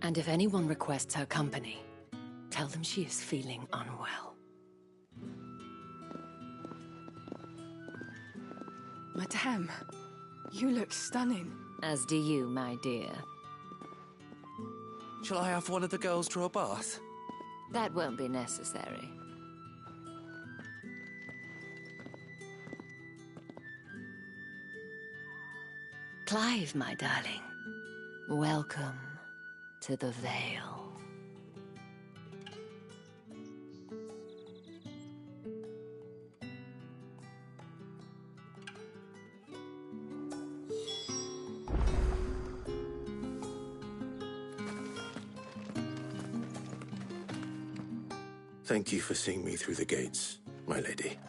And if anyone requests her company, tell them she is feeling unwell. Madame, you look stunning. As do you, my dear. Shall I have one of the girls draw a bath? That won't be necessary. Clive, my darling. Welcome to the Vale. Thank you for seeing me through the gates, my lady.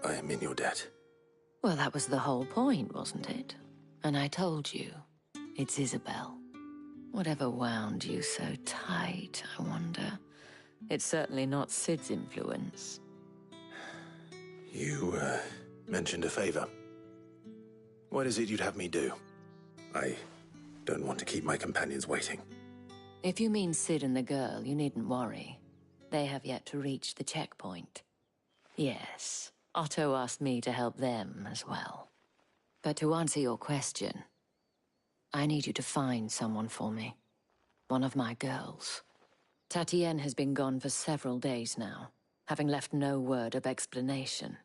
I am in your debt. Well, that was the whole point, wasn't it? And I told you, it's Isabel. Whatever wound you so tight, I wonder. It's certainly not Sid's influence. You, mentioned a favor. What is it you'd have me do? I don't want to keep my companions waiting. If you mean Sid and the girl, you needn't worry. They have yet to reach the checkpoint. Yes, Otto asked me to help them as well. But to answer your question, I need you to find someone for me. One of my girls. Tatienne has been gone for several days now, having left no word of explanation.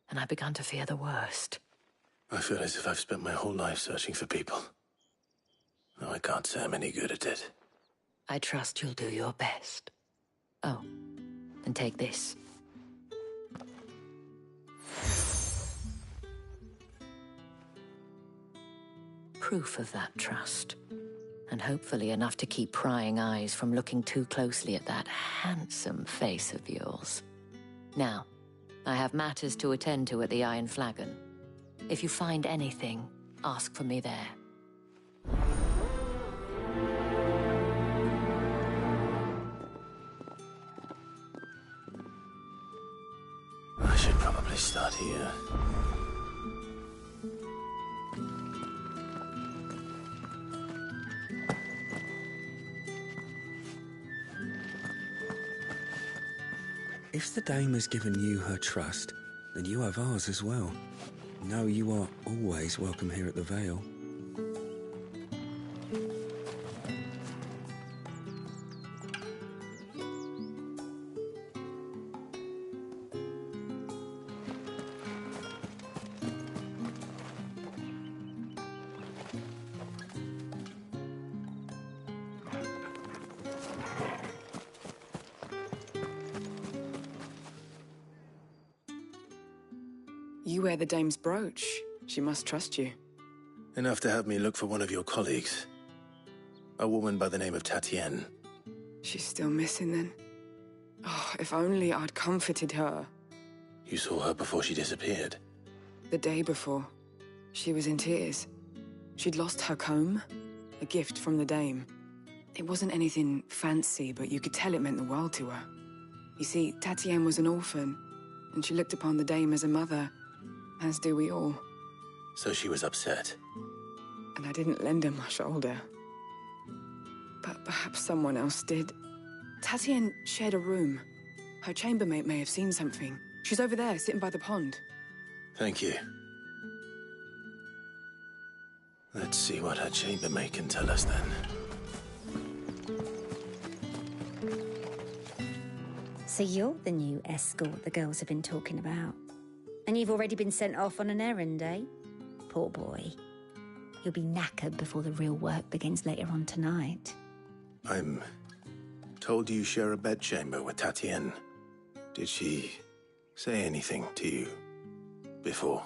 And I've begun to fear the worst. I feel as if I've spent my whole life searching for people. No, I can't say I'm any good at it. I trust you'll do your best. Oh, and take this. Proof of that trust. And hopefully enough to keep prying eyes from looking too closely at that handsome face of yours. Now, I have matters to attend to at the Iron Flagon. If you find anything, ask for me there. I should probably start here. If the dame has given you her trust, then you have ours as well. Know you are always welcome here at the Vale. You wear the dame's brooch. She must trust you. Enough to have me look for one of your colleagues. A woman by the name of Tatienne. She's still missing then. Oh, if only I'd comforted her. You saw her before she disappeared. The day before, she was in tears. She'd lost her comb, a gift from the dame. It wasn't anything fancy, but you could tell it meant the world to her. You see, Tatienne was an orphan, and she looked upon the dame as a mother, as do we all. So she was upset. And I didn't lend her my shoulder. But perhaps someone else did. Tatienne shared a room. Her chambermaid may have seen something. She's over there, sitting by the pond. Thank you. Let's see what her chambermaid can tell us then. So you're the new escort the girls have been talking about. And you've already been sent off on an errand, eh? Poor boy. You'll be knackered before the real work begins later on tonight. I'm told you share a bedchamber with Tatienne. Did she say anything to you before?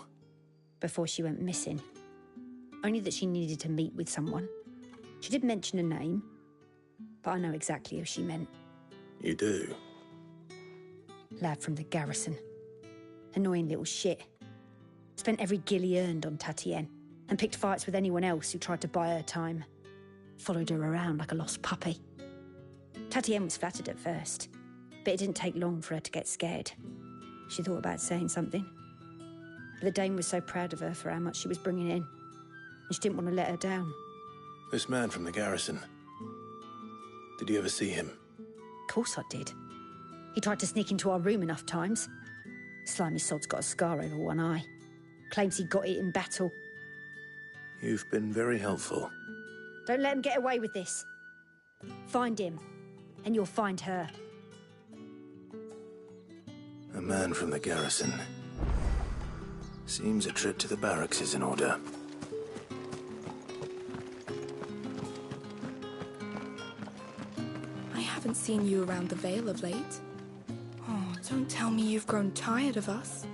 before she went missing. Only that she needed to meet with someone. She did mention a name, but I know exactly who she meant. You do? Lad from the garrison. Annoying little shit. Spent every guil he earned on Tatienne and picked fights with anyone else who tried to buy her time. Followed her around like a lost puppy. Tatienne was flattered at first, but it didn't take long for her to get scared. She thought about saying something. But the Dame was so proud of her for how much she was bringing in, and she didn't want to let her down. This man from the garrison. Did you ever see him? Of course I did. He tried to sneak into our room enough times. Slimy sod's got a scar over one eye. Claims he got it in battle. You've been very helpful. Don't let him get away with this. Find him, and you'll find her. A man from the garrison. Seems a trip to the barracks is in order. I haven't seen you around the Vale of late. Oh, don't tell me you've grown tired of us.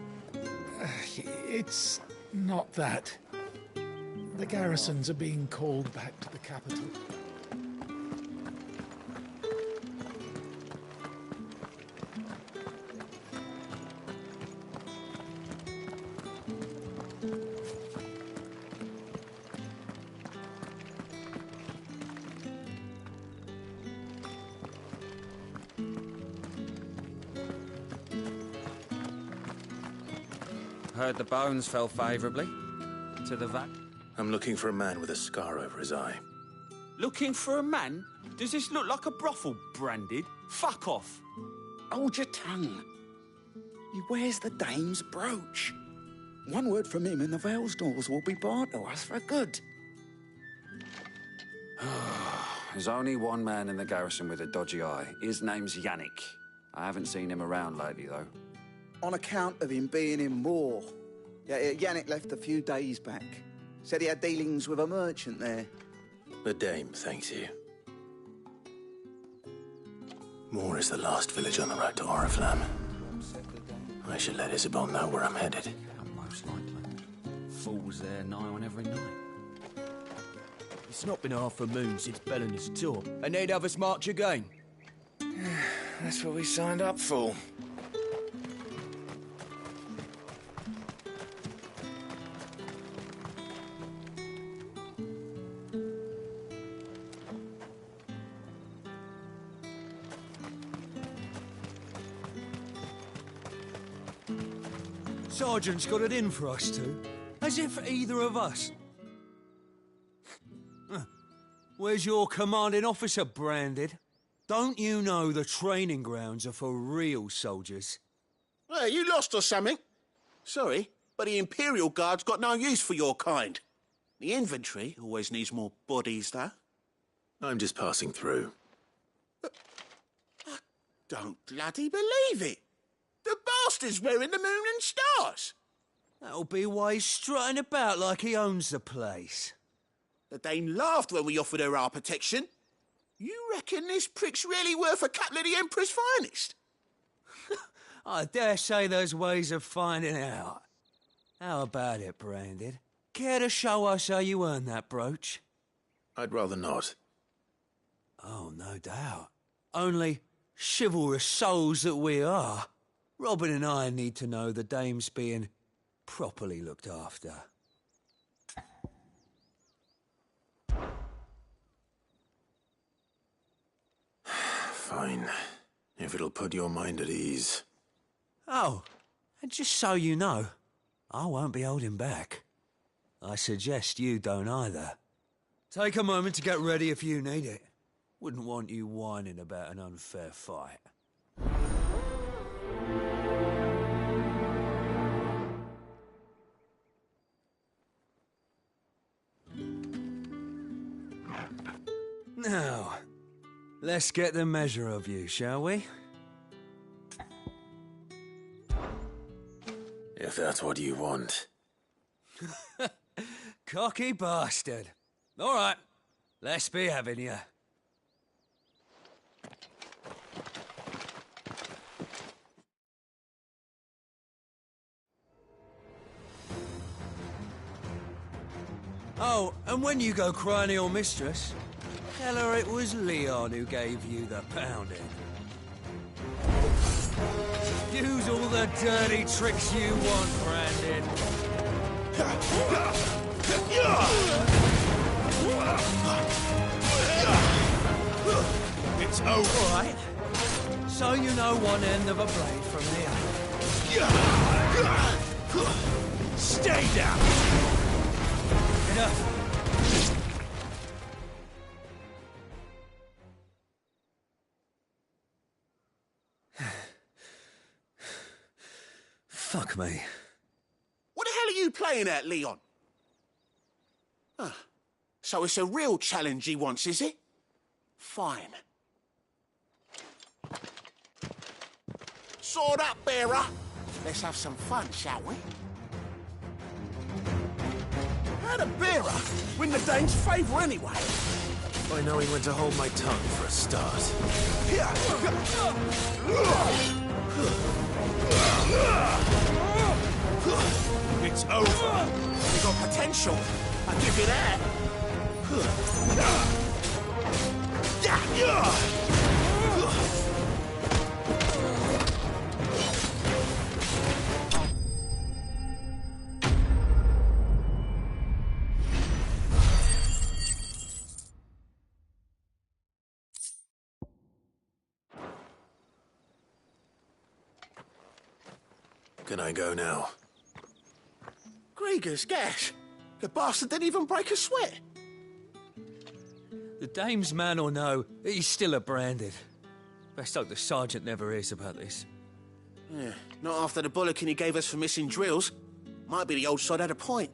It's not that. The garrisons are being called back to the capital. Heard the bones fell favourably to the vat. I'm looking for a man with a scar over his eye. Looking for a man? Does this look like a brothel, Branded? Fuck off. Hold your tongue. He wears the Dame's brooch. One word from him and the Vale's doors will be barred to us for good. There's only one man in the garrison with a dodgy eye. His name's Yannick. I haven't seen him around lately, though. On account of him being in war. Yeah, Yannick left a few days back. Said he had dealings with a merchant there. The Dame thanks you. Moor is the last village on the road to Oriflamme. I should let Isabel know where I'm headed. Most likely. Falls there nigh on every night. It's not been half a moon since Bellen's tour, and they'd have us march again. That's what we signed up for. Sergeant's got it in for us two. As if either of us. Where's your commanding officer, Branded? Don't you know the training grounds are for real soldiers? Hey, you lost or something? Sorry, but the Imperial Guard's got no use for your kind. The infantry always needs more bodies, though. I'm just passing through. I don't bloody believe it. The bastard's wearing the moon and stars. That'll be why he's strutting about like he owns the place. The Dame laughed when we offered her our protection. You reckon this prick's really worth a couple of the Emperor's finest? I dare say there's ways of finding out. How about it, Branded? Care to show us how you earned that brooch? I'd rather not. Oh, no doubt. Only chivalrous souls that we are. Robin and I need to know the Dame's being properly looked after. Fine. If it'll put your mind at ease. Oh, and just so you know, I won't be holding back. I suggest you don't either. Take a moment to get ready if you need it. Wouldn't want you whining about an unfair fight. Now, let's get the measure of you, shall we? If that's what you want. Cocky bastard. All right, let's be having you. Oh, and when you go crying to your mistress, tell her it was Leon who gave you the pounding. Use all the dirty tricks you want, Brandon. It's over. All right. So you know one end of a blade from the other. Stay down. Enough. Fuck me. What the hell are you playing at, Leon? So it's a real challenge he wants, is it? Fine. Sword up, bearer. Let's have some fun, shall we? How'd a bearer win the Dane's favour anyway? By knowing when to hold my tongue for a start. It's over. You got potential. I'll give you that. Can I go now? Gregor's gas. The bastard didn't even break a sweat. The dame's man or no, he's still a branded. Best hope the sergeant never hears about this. Yeah, not after the bollocking he gave us for missing drills. Might be the old sod had a point.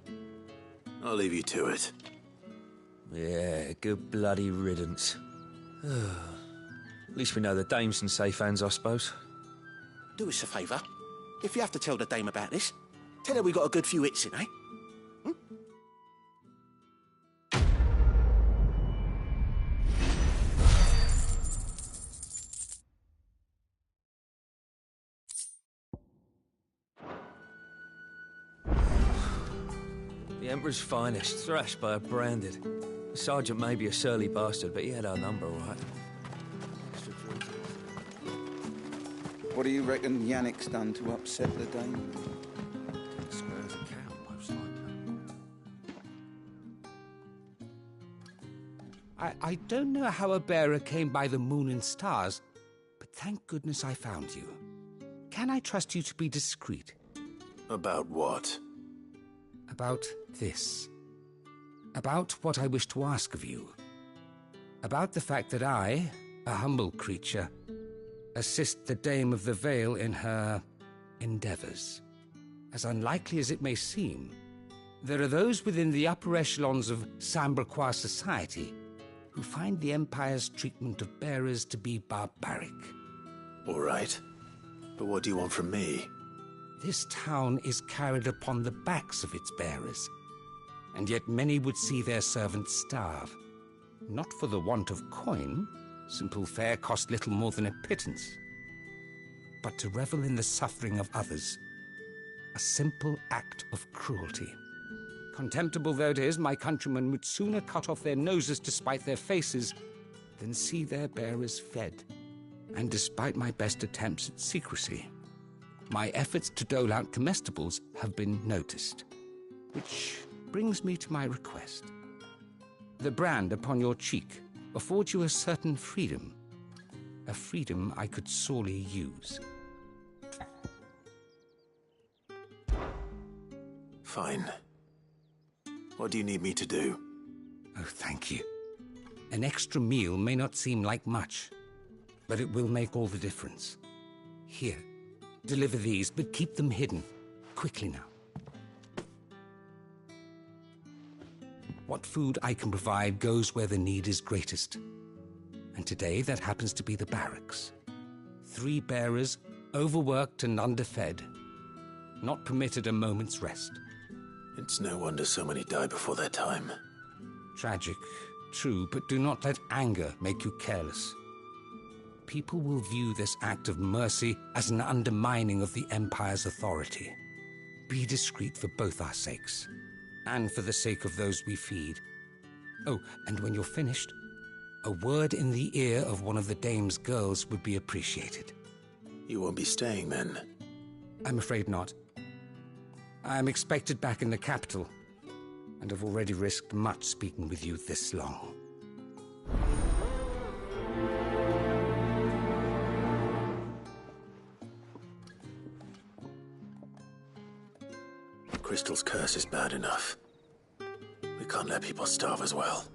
I'll leave you to it. Yeah, good bloody riddance. At least we know the dame's in safe hands, I suppose. Do us a favour. If you have to tell the dame about this, tell her we got a good few hits in, eh? The Emperor's finest, thrashed by a branded. The sergeant may be a surly bastard, but he had our number, all right. What do you reckon Yannick's done to upset the Dane? Square as a cow, most likely. I don't know how a bearer came by the moon and stars, but thank goodness I found you. Can I trust you to be discreet? About what? About this. About what I wish to ask of you. About the fact that I, a humble creature, assist the Dame of the Vale in her endeavours. As unlikely as it may seem, there are those within the upper echelons of Samberquois society who find the Empire's treatment of bearers to be barbaric. All right. But what do you want from me? This town is carried upon the backs of its bearers, and yet many would see their servants starve. Not for the want of coin, simple fare cost little more than a pittance, but to revel in the suffering of others, a simple act of cruelty. Contemptible though it is, my countrymen would sooner cut off their noses to spite their faces than see their bearers fed. And despite my best attempts at secrecy, my efforts to dole out comestibles have been noticed. Which brings me to my request. The brand upon your cheek affords you a certain freedom. A freedom I could sorely use. Fine. What do you need me to do? Oh, thank you. An extra meal may not seem like much, but it will make all the difference. Here, deliver these, but keep them hidden. Quickly now. What food I can provide goes where the need is greatest. And today that happens to be the barracks. 3 bearers, overworked and underfed, not permitted a moment's rest. It's no wonder so many die before their time. Tragic, true, but do not let anger make you careless. People will view this act of mercy as an undermining of the Empire's authority. Be discreet for both our sakes. and for the sake of those we feed. Oh, and when you're finished, a word in the ear of one of the dame's girls would be appreciated. You won't be staying then? I'm afraid not. I'm expected back in the capital, and have already risked much speaking with you this long. Crystal's curse is bad enough. We can't let people starve as well.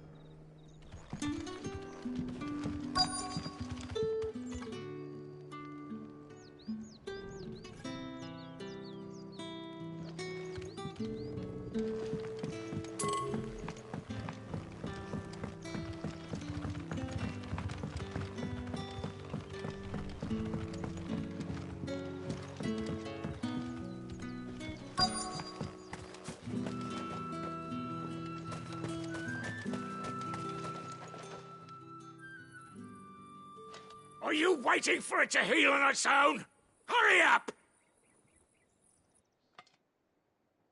Are you waiting for it to heal on its own? Hurry up!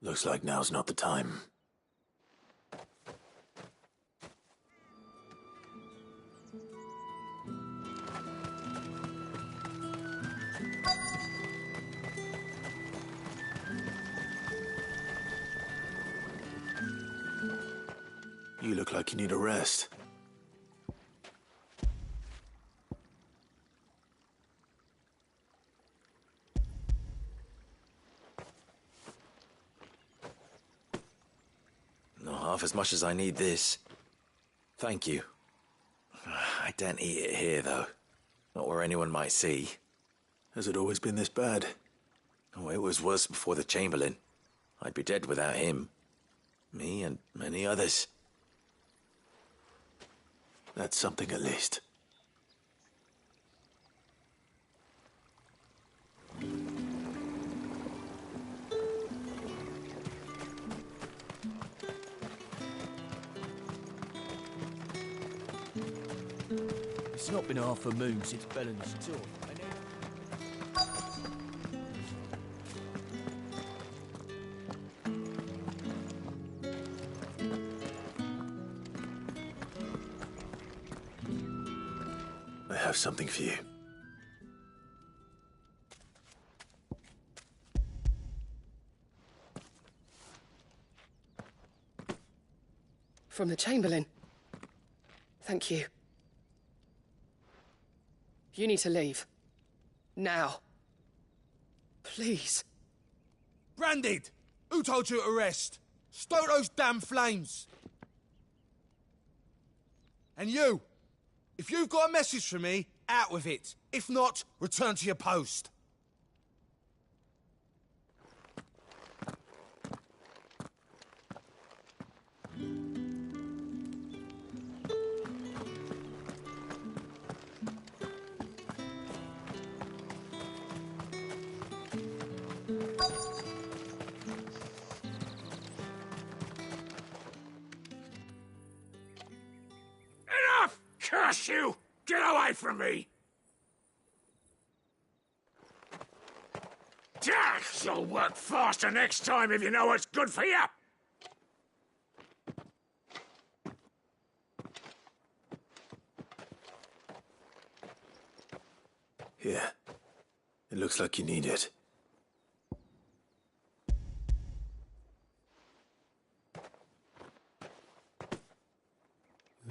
Looks like now's not the time. You look like you need a rest. Not half as much as I need this. Thank you. I daren't eat it here, though. Not where anyone might see. Has it always been this bad? Oh, it was worse before the Chamberlain. I'd be dead without him. Me and many others. That's something at least. It's not been half a moon since Belen's tour. I have something for you. From the Chamberlain. Thank you. You need to leave. Now. Please. Branded! Who told you to rest? Stoke those damn flames! And you! If you've got a message for me, out with it. If not, return to your post. Enough! Curse you! Get away from me! You'll work faster next time if you know what's good for you! Here. It looks like you need it.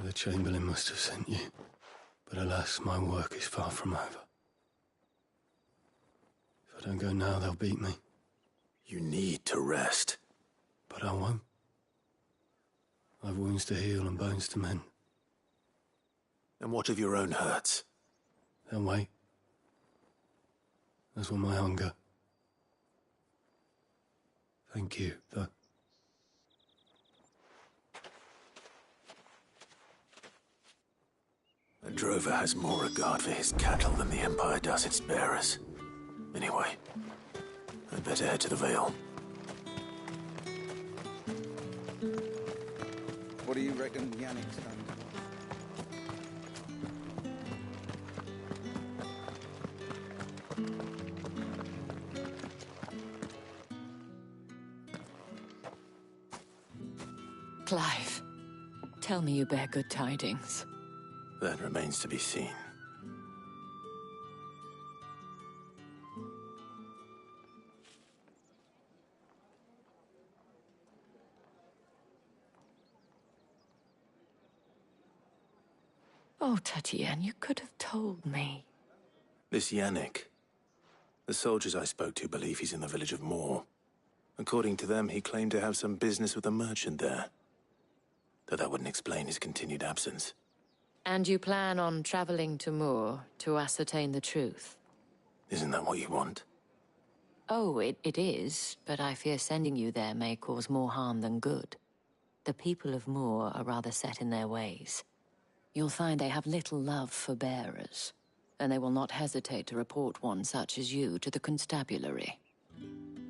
The Chamberlain must have sent you, but alas, my work is far from over. If I don't go now, they'll beat me. You need to rest. But I won't. I've wounds to heal and bones to mend. And what of your own hurts? They'll wait. As will my hunger. Thank you, though. A drover has more regard for his cattle than the Empire does its bearers. Anyway, I'd better head to the Vale. What do you reckon Yannick's done? Clive, tell me you bear good tidings. That remains to be seen. Oh, Tatienne, you could have told me. This Yannick. The soldiers I spoke to believe he's in the village of Moor. According to them, he claimed to have some business with a merchant there. Though that wouldn't explain his continued absence. And you plan on traveling to Moor to ascertain the truth? Isn't that what you want? Oh, it is, but I fear sending you there may cause more harm than good. The people of Moor are rather set in their ways. You'll find they have little love for bearers, and they will not hesitate to report one such as you to the constabulary.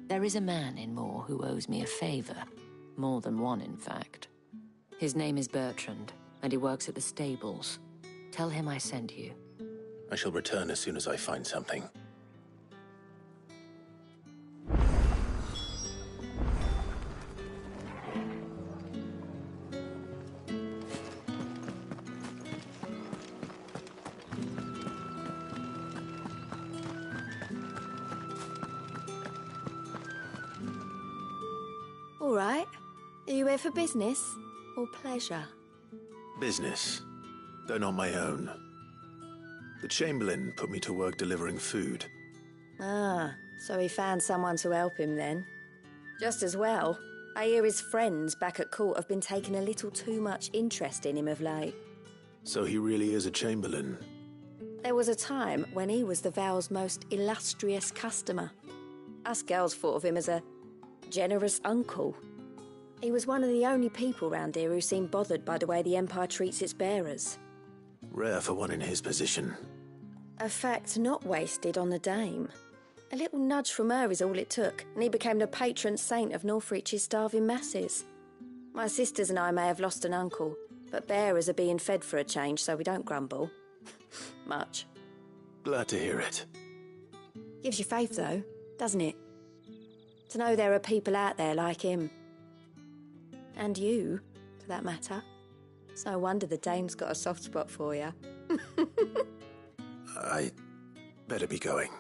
There is a man in Moor who owes me a favor. More than one, in fact. His name is Bertrand, and he works at the stables. Tell him I sent you. I shall return as soon as I find something. All right. Are you here for business or pleasure? Business, though not my own. The Chamberlain put me to work delivering food. Ah, so he found someone to help him then. Just as well. I hear his friends back at court have been taking a little too much interest in him of late. So he really is a Chamberlain. There was a time when he was the Vale's most illustrious customer. Us girls thought of him as a generous uncle. He was one of the only people round here who seemed bothered by the way the Empire treats its bearers. Rare for one in his position. A fact not wasted on the dame. A little nudge from her is all it took, and he became the patron saint of Northreach's starving masses. My sisters and I may have lost an uncle, but bearers are being fed for a change, so we don't grumble. Much. Glad to hear it. Gives you faith, though, doesn't it? To know there are people out there like him. And you, for that matter. It's no wonder the dame's got a soft spot for you. I better be going.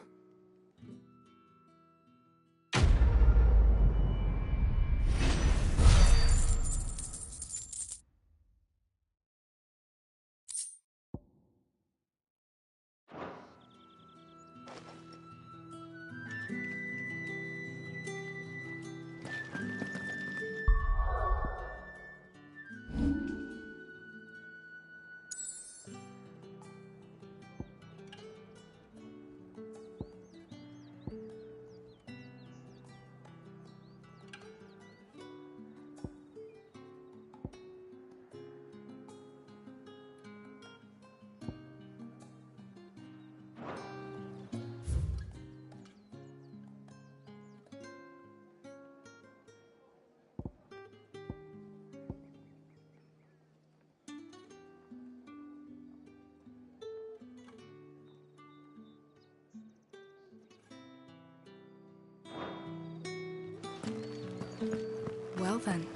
Well then,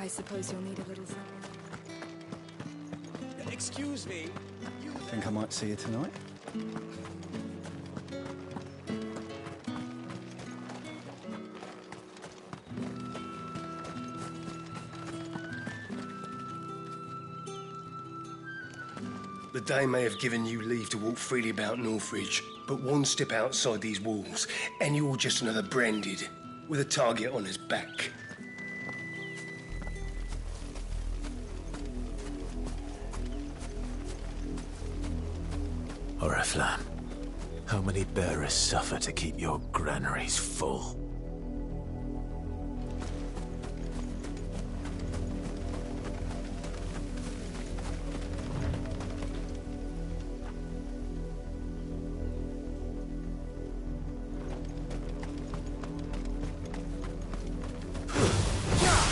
I suppose you'll need a little something. Excuse me. Think I might see you tonight? The Dame may have given you leave to walk freely about Northridge, but one step outside these walls, and you're just another branded, with a target on his back. Oriflamme, how many bearers suffer to keep your granaries full?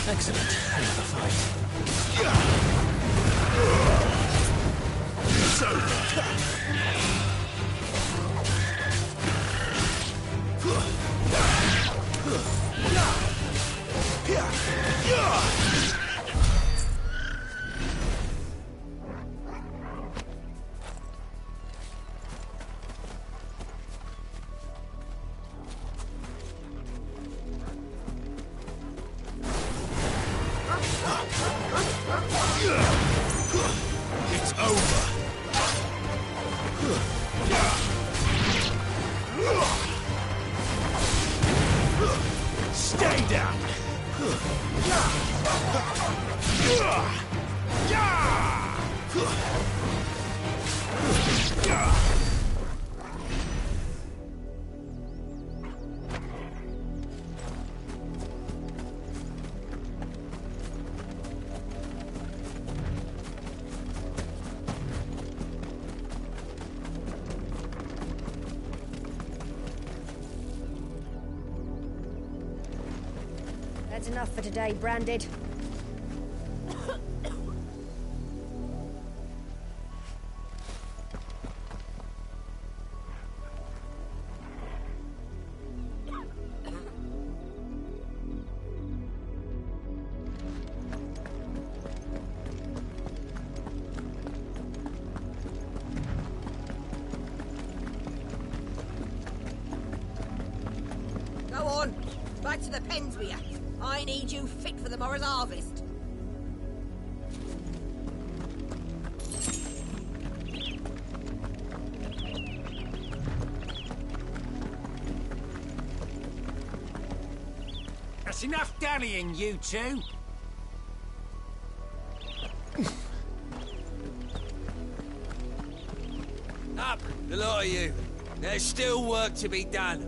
Excellent. Another fight. That's enough for today, Branded. Go on, back to the pens with you. I need you fit for the morrow's harvest. That's enough dallying, you two. Up, the lot of you. There's still work to be done.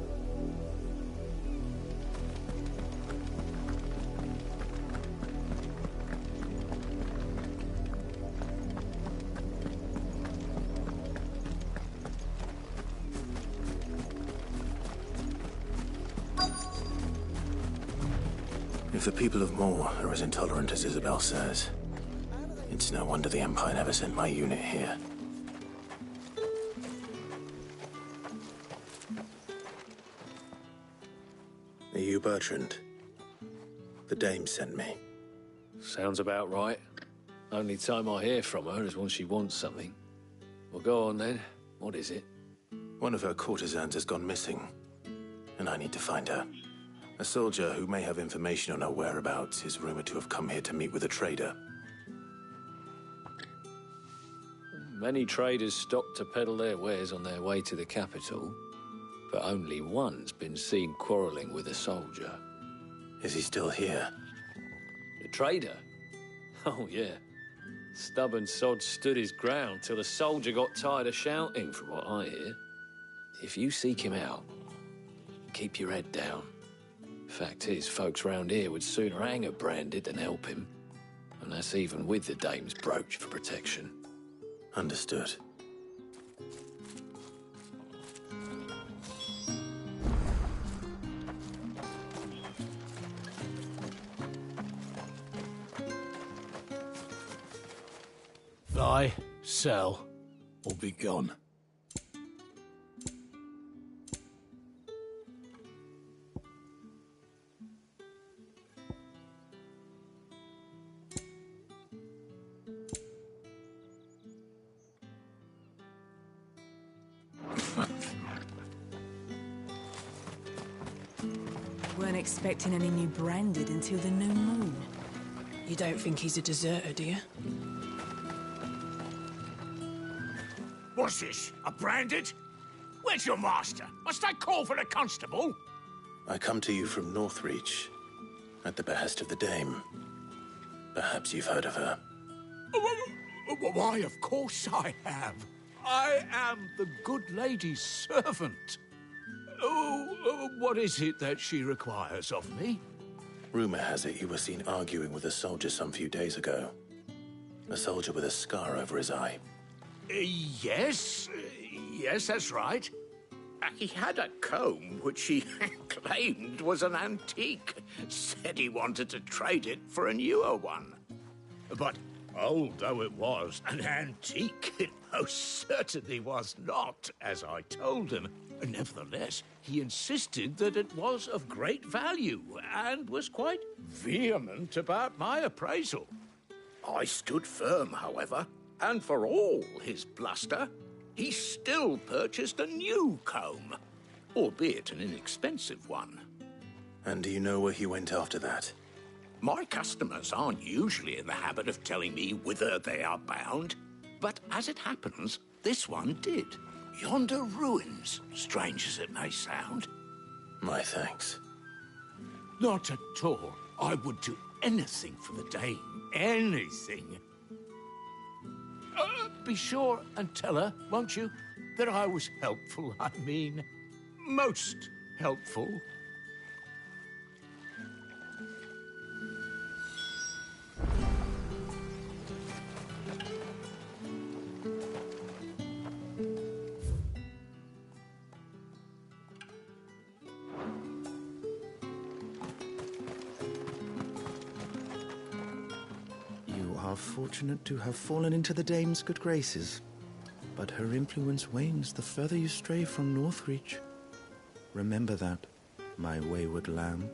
If the people of Moor are as intolerant as Isabel says, it's no wonder the Empire never sent my unit here. Are you Bertrand? The dame sent me. Sounds about right. Only time I hear from her is when she wants something. Well, go on then. What is it? One of her courtesans has gone missing, and I need to find her. A soldier who may have information on her whereabouts is rumored to have come here to meet with a trader. Many traders stop to peddle their wares on their way to the capital, but only one's been seen quarrelling with a soldier. Is he still here? The trader? Oh, yeah. Stubborn sod stood his ground till the soldier got tired of shouting, from what I hear. If you seek him out, keep your head down. Fact is, folks round here would sooner hang a Branded than help him. And that's even with the dame's brooch for protection. Understood. Buy, sell, or be gone. Weren't expecting any new Branded until the new moon. You don't think he's a deserter, do you? What's this? A Branded? Where's your master? Must I call for the constable? I come to you from Northreach, at the behest of the dame. Perhaps you've heard of her. Why, of course I have. I am the good lady's servant. What is it that she requires of me? Rumor has it you were seen arguing with a soldier some few days ago. A soldier with a scar over his eye. Yes, that's right. He had a comb which he claimed was an antique. Said he wanted to trade it for a newer one. But old though it was, an antique it most certainly was not, as I told him. Nevertheless, he insisted that it was of great value and was quite vehement about my appraisal. I stood firm, however, and for all his bluster, he still purchased a new comb, albeit an inexpensive one. And do you know where he went after that? My customers aren't usually in the habit of telling me whither they are bound, but as it happens, this one did. Yonder ruins, strange as it may sound. My thanks. Not at all. I would do anything for the dame. Anything. Be sure and tell her, won't you, that I was helpful. I mean, most helpful. are fortunate to have fallen into the dame's good graces. But her influence wanes the further you stray from Northreach. Remember that, my wayward lamb.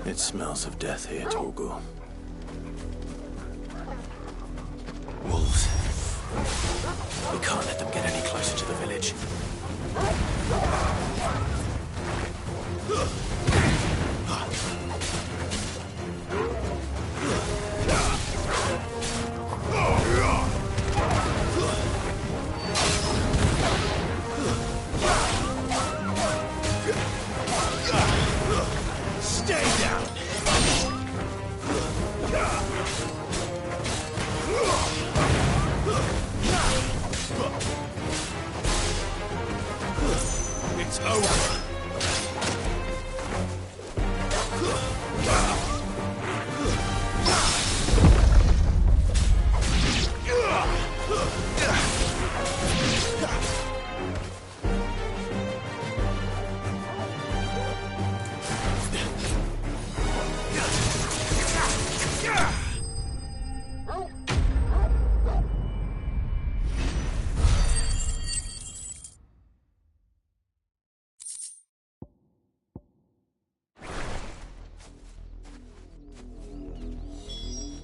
It smells of death here, Torgal. Wolves. We can't let them get any closer to the village. It's over.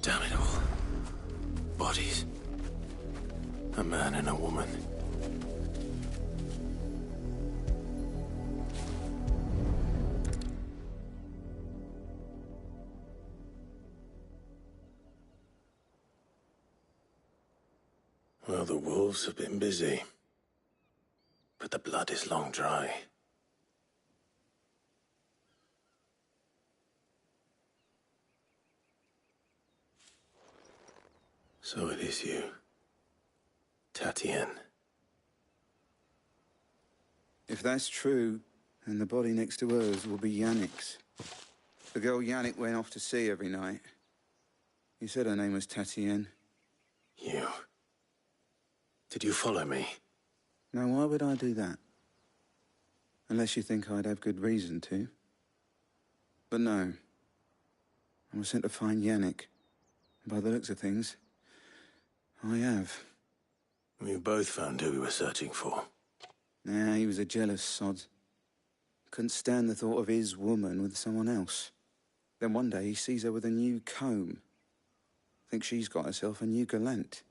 Damn it all. Bodies. A man and a woman. Well, the wolves have been busy. But the blood is long dry. So it is you, Tatienne. If that's true, then the body next to hers will be Yannick's. The girl Yannick went off to see every night. He said her name was Tatienne. You? Did you follow me? Now, why would I do that? Unless you think I'd have good reason to. But no. I was sent to find Yannick. And by the looks of things, I have. We both found who we were searching for. Nah, he was a jealous sod. Couldn't stand the thought of his woman with someone else. Then one day he sees her with a new comb. Thinks she's got herself a new gallant.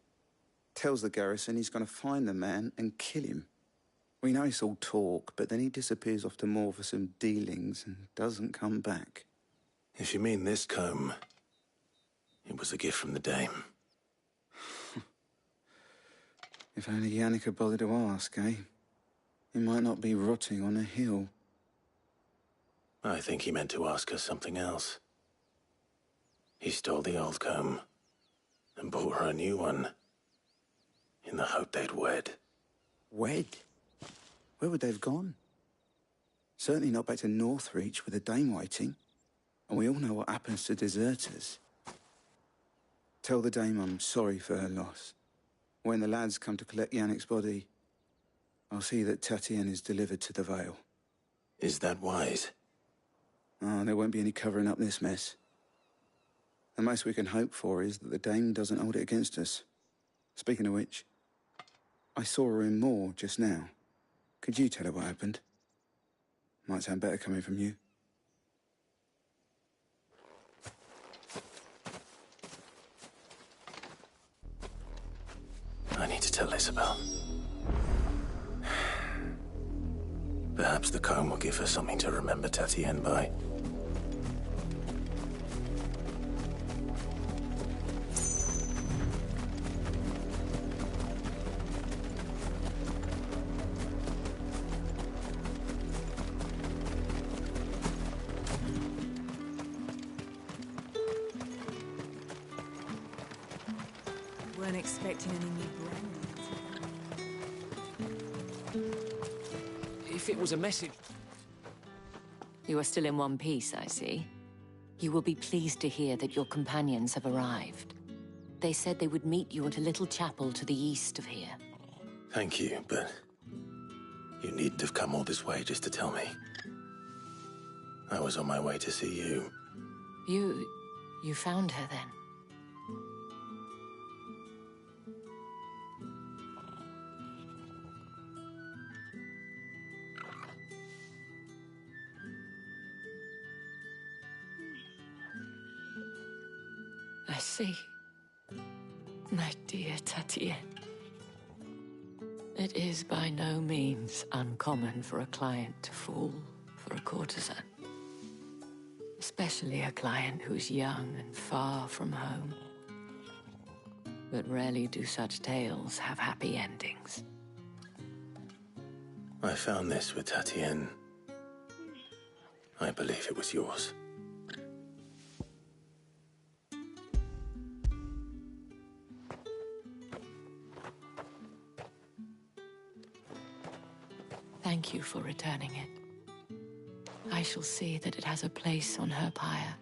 Tells the garrison he's going to find the man and kill him. We know it's all talk, but then he disappears off to Moor for some dealings and doesn't come back. If you mean this comb, it was a gift from the dame. If only Yannick had bothered to ask, eh? He might not be rotting on a hill. I think he meant to ask us something else. He stole the old comb and bought her a new one in the hope they'd wed. Wed? Where would they have gone? Certainly not back to Northreach with a dame waiting. And we all know what happens to deserters. Tell the dame I'm sorry for her loss. When the lads come to collect Yannick's body, I'll see that Tatienne is delivered to the Vale. Is that wise? Oh, there won't be any covering up this mess. The most we can hope for is that the dame doesn't hold it against us. Speaking of which, I saw her in Moor just now. Could you tell her what happened? Might sound better coming from you. I need to tell Isabel. Perhaps the comb will give her something to remember Tatienne by. Weren't expecting any new brand. If it was a message... You are still in one piece, I see. You will be pleased to hear that your companions have arrived. They said they would meet you at a little chapel to the east of here. Thank you, but you needn't have come all this way just to tell me. I was on my way to see you. You found her then? I see. My dear Tatienne. It is by no means uncommon for a client to fall for a courtesan. Especially a client who's young and far from home. But rarely do such tales have happy endings. I found this with Tatienne. I believe it was yours. Thank you for returning it. I shall see that it has a place on her pyre.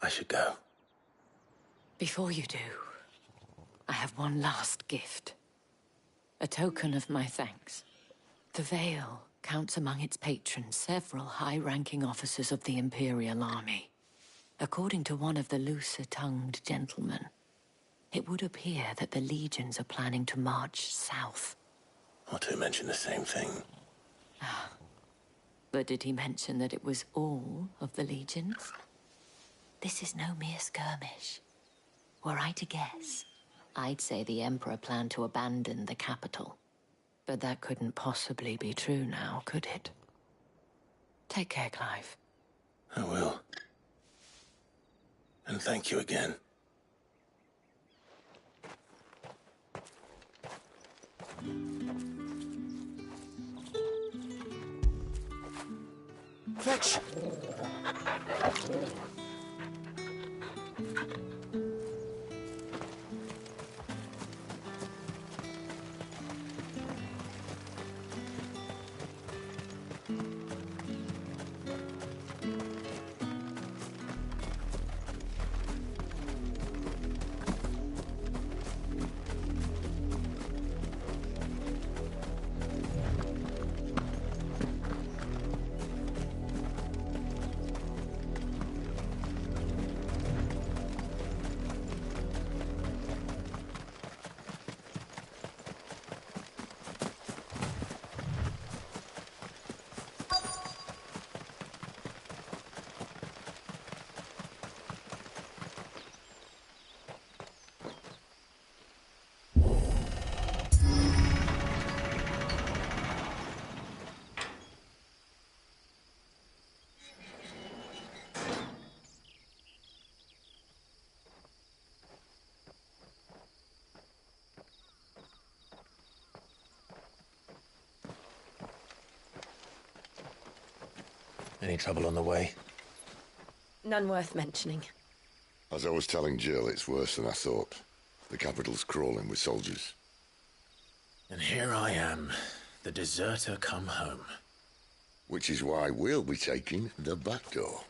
I should go. Before you do, I have one last gift. A token of my thanks. The Vale counts among its patrons several high-ranking officers of the Imperial Army. According to one of the looser-tongued gentlemen, it would appear that the legions are planning to march south. Otto mentioned the same thing. But did he mention that it was all of the legions? This is no mere skirmish. Were I to guess, I'd say the Emperor planned to abandon the capital. But that couldn't possibly be true now, could it? Take care, Clive. I will. And thank you again. Fetch! Any trouble on the way? None worth mentioning. As I was telling Jill, it's worse than I thought. The capital's crawling with soldiers. And here I am, the deserter come home. Which is why we'll be taking the back door.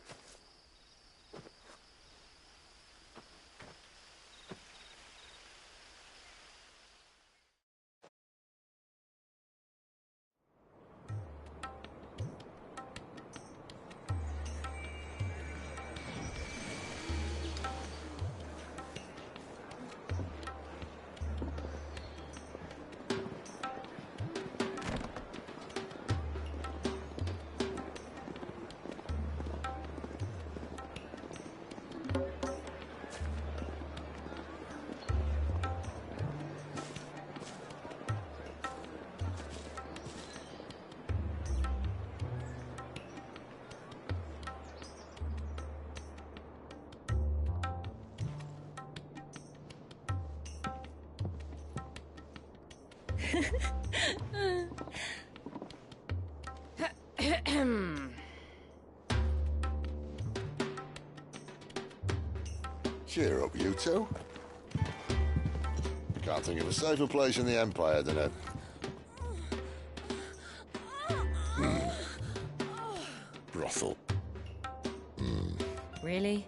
Cheer up, you two. Can't think of a safer place in the Empire than a... brothel. Really?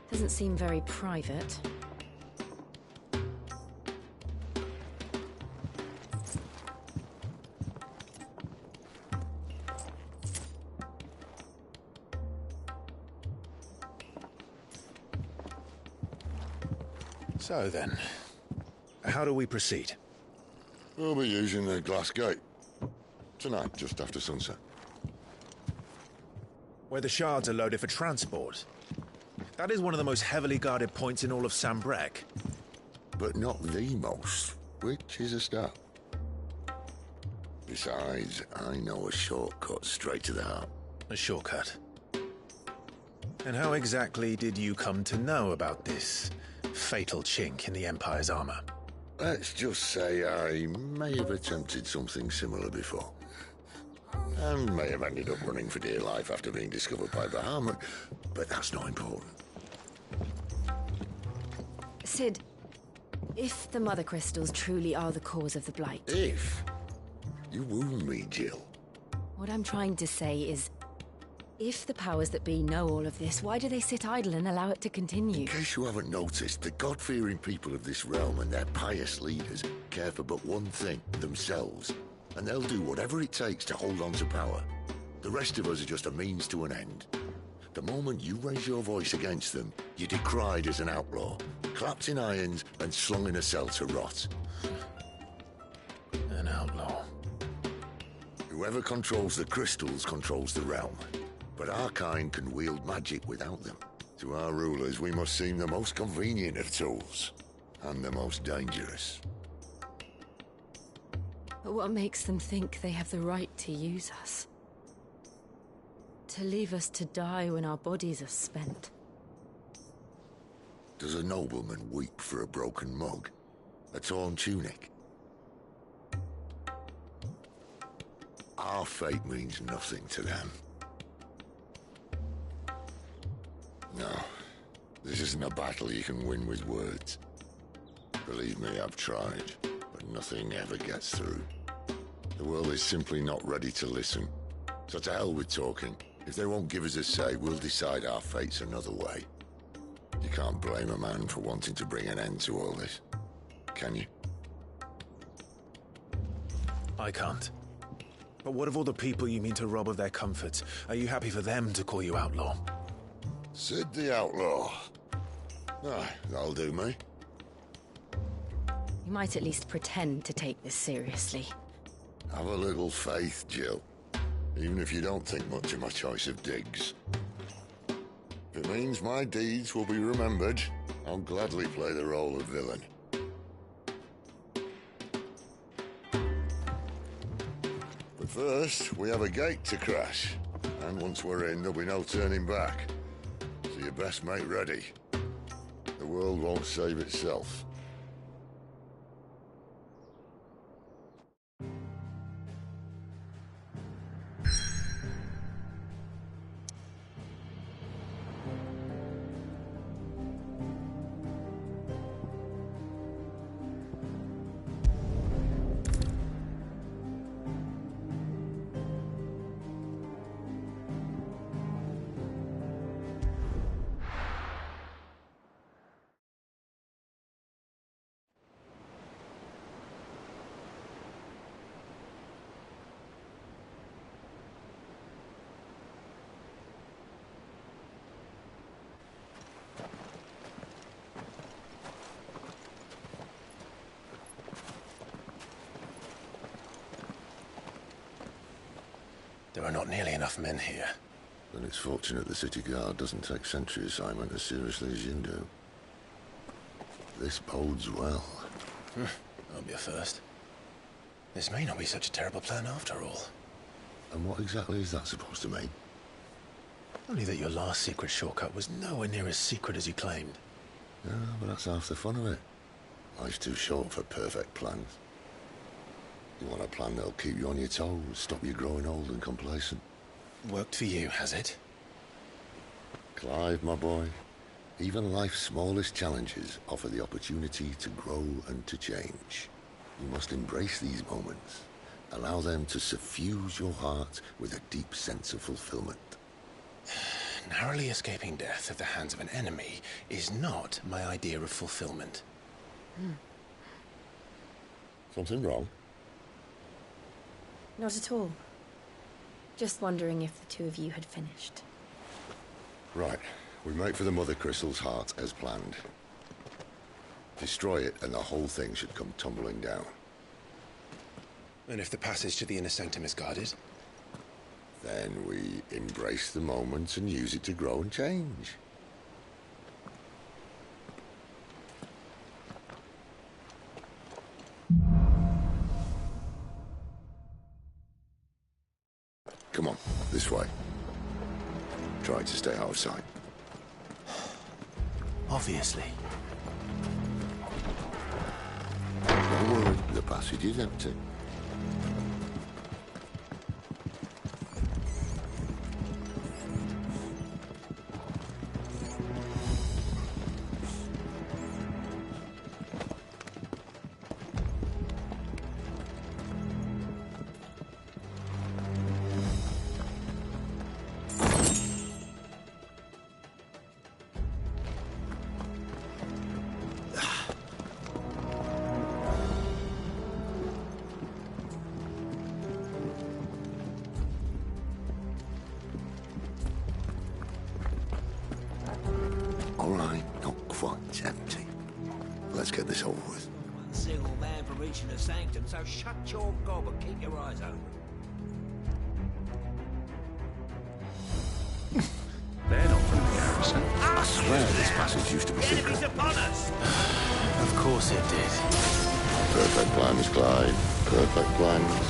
Doesn't seem very private. So then, how do we proceed? We'll be using the glass gate. Tonight, just after sunset. Where the shards are loaded for transport. That is one of the most heavily guarded points in all of Sambrek. But not the most, which is a start. Besides, I know a shortcut straight to the heart. A shortcut? And how exactly did you come to know about this fatal chink in the Empire's armor? Let's just say I may have attempted something similar before. And may have ended up running for dear life after being discovered by Bahamut, but that's not important. Sid, if the Mother Crystals truly are the cause of the Blight... If? You wound me, Jill. What I'm trying to say is, if the powers that be know all of this, why do they sit idle and allow it to continue? In case you haven't noticed, the God-fearing people of this realm and their pious leaders care for but one thing, themselves. And they'll do whatever it takes to hold on to power. The rest of us are just a means to an end. The moment you raise your voice against them, you're decried as an outlaw, clapped in irons and slung in a cell to rot. An outlaw. Whoever controls the crystals controls the realm. But our kind can wield magic without them. To our rulers, we must seem the most convenient of tools, and the most dangerous. But what makes them think they have the right to use us? To leave us to die when our bodies are spent? Does a nobleman weep for a broken mug? A torn tunic? Our fate means nothing to them. No, this isn't a battle you can win with words. Believe me, I've tried, but nothing ever gets through. The world is simply not ready to listen. So to hell with talking. If they won't give us a say, we'll decide our fates another way. You can't blame a man for wanting to bring an end to all this, can you? I can't. But what of all the people you mean to rob of their comforts? Are you happy for them to call you outlaw? Sid the Outlaw. Ah, that'll do me. You might at least pretend to take this seriously. Have a little faith, Jill. Even if you don't think much of my choice of digs. If it means my deeds will be remembered, I'll gladly play the role of villain. But first, we have a gate to crash. And once we're in, there'll be no turning back. So you best make ready. The world won't save itself. are not nearly enough men here. Then it's fortunate the city guard doesn't take sentry assignment as seriously as you do. This bodes well. That'll be a first. This may not be such a terrible plan after all. And what exactly is that supposed to mean? Only that your last secret shortcut was nowhere near as secret as you claimed. Yeah, but that's half the fun of it. Life's too short for perfect plans. You want a plan that'll keep you on your toes, stop you growing old and complacent. Worked for you, has it? Clive, my boy, even life's smallest challenges offer the opportunity to grow and to change. You must embrace these moments. Allow them to suffuse your heart with a deep sense of fulfillment. Narrowly escaping death at the hands of an enemy is not my idea of fulfillment. Something wrong? Not at all. Just wondering if the two of you had finished. Right. We make for the Mother Crystal's heart as planned. Destroy it and the whole thing should come tumbling down. And if the passage to the inner sanctum is guarded? Then we embrace the moment and use it to grow and change. Come on, this way. Try to stay out of sight. Obviously. Don't worry, the passage is empty. All right, not quite empty. Let's get this over with. One single man for reaching the sanctum, so shut your gob and keep your eyes open. They're not from the garrison. I swear this passage used to be secret. Enemies upon us! Of course it did. Perfect plans, Clyde. Perfect plans.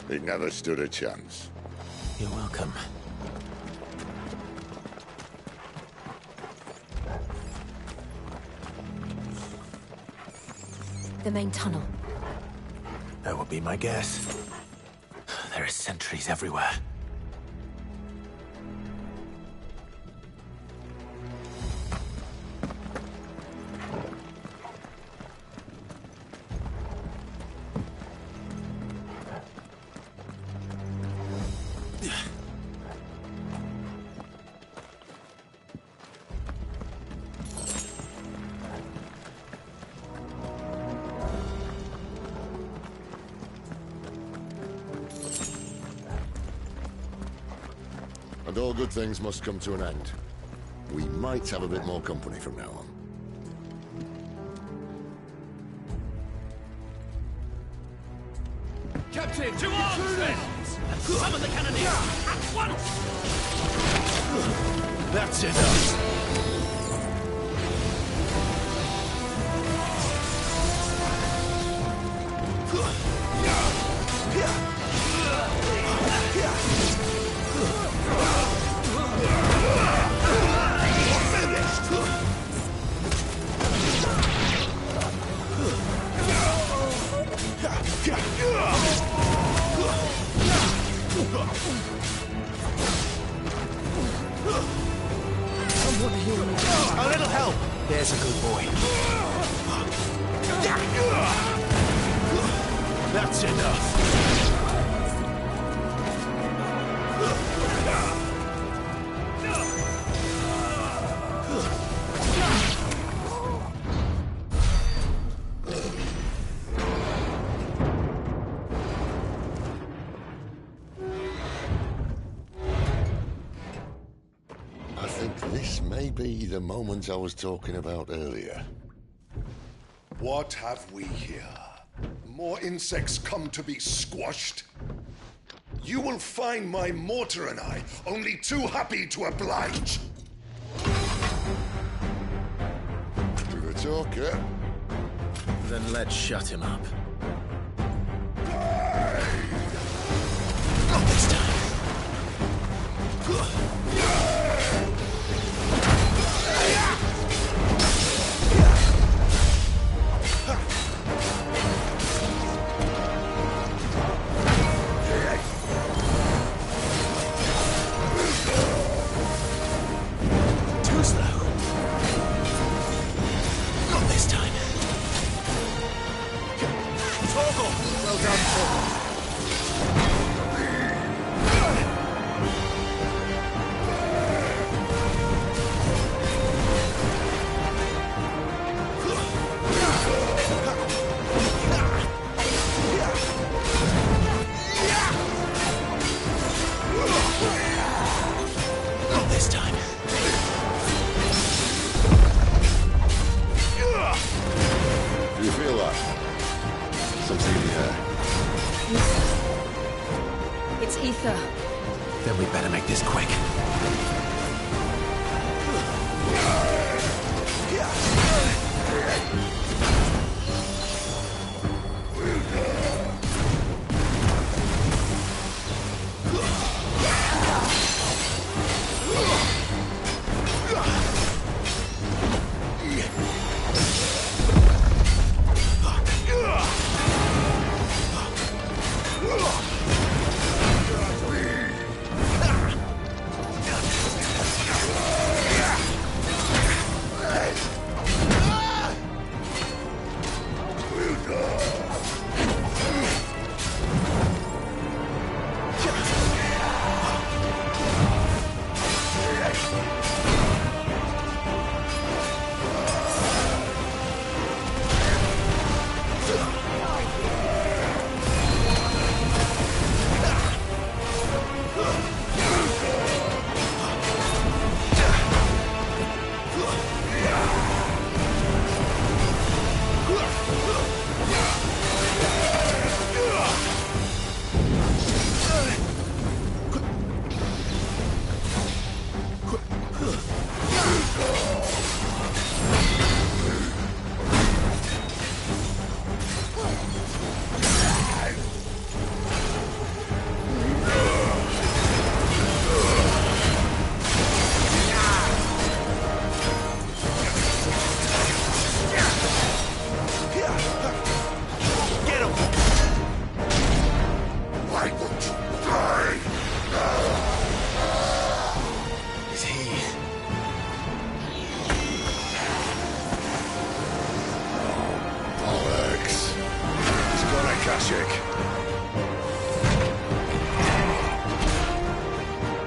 He never stood a chance. You're welcome. The main tunnel. That would be my guess. There are sentries everywhere. And all good things must come to an end. We might have a bit more company from now on. Captain, to arms, men! And summon the cannoneers at once! That's enough. A little help! There's a good boy. That's enough. I think this may be the moment I was talking about earlier. What have we here? More insects come to be squashed? You will find my mortar and I only too happy to oblige. To the talker. Then let's shut him up. Not this time. Too slow. Not this time. Torgal! Well done, Torgal. Not this time. Do you feel that? Something in the air. It's ether. Then we better make this quick.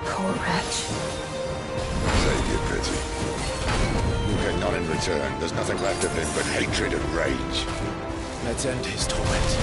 Poor wretch. Save your pity. You get none in return. There's nothing left of him but hatred and rage. Let's end his torment.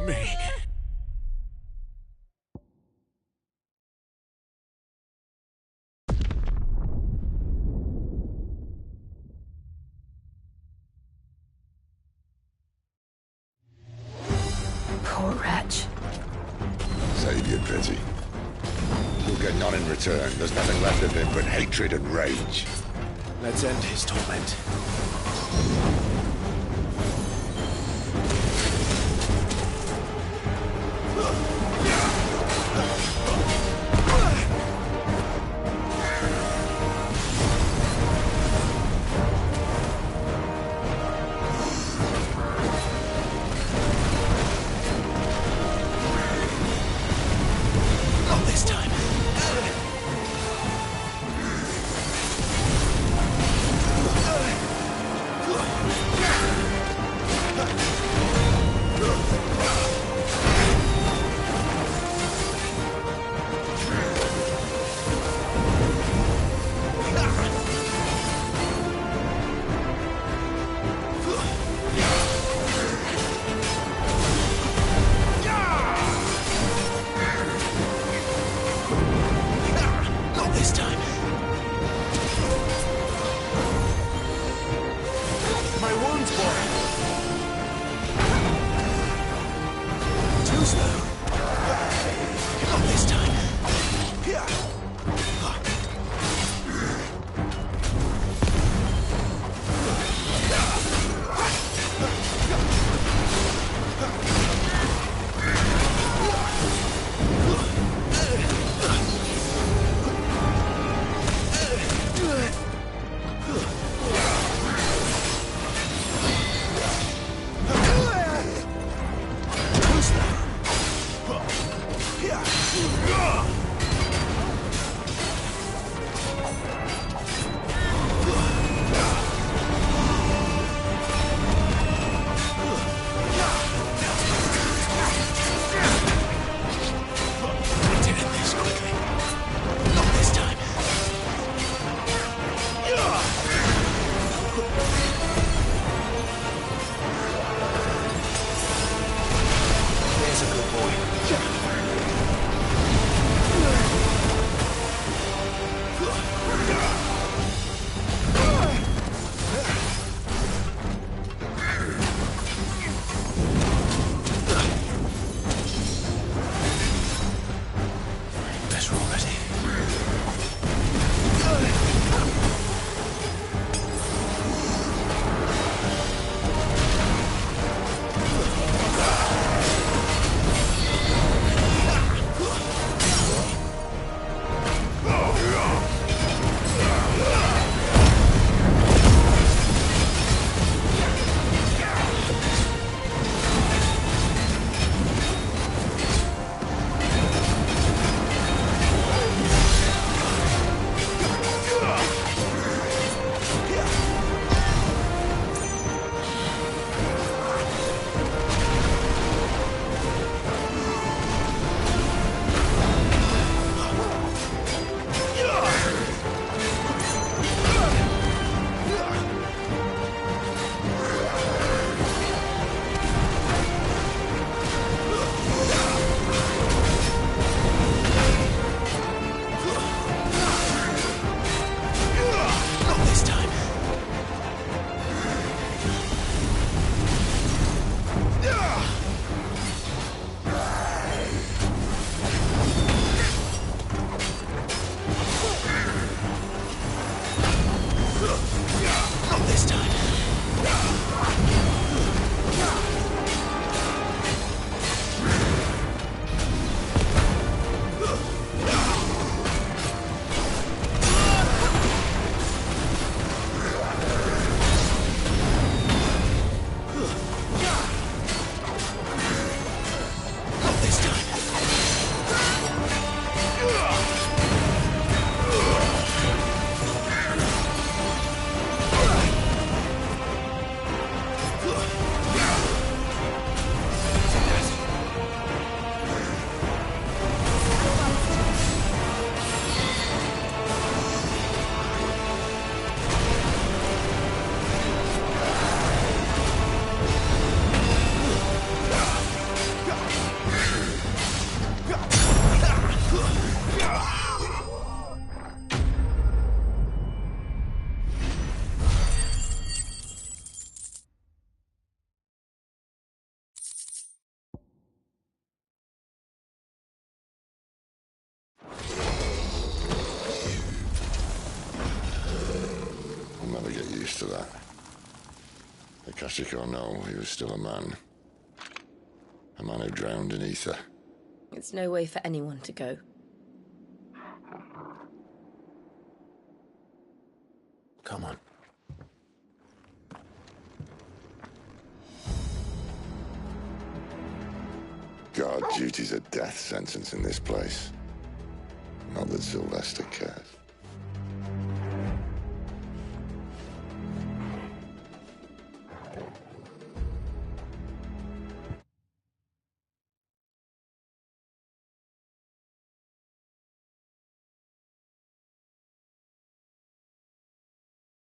me. Poor wretch. Save your pity. You'll get none in return. There's nothing left of him but hatred and rage. Let's end his torment. Not this time. to that. Akashic or no, he was still a man. A man who drowned in ether. It's no way for anyone to go. Come on. Guard duty's a death sentence in this place. Not that Sylvester cares.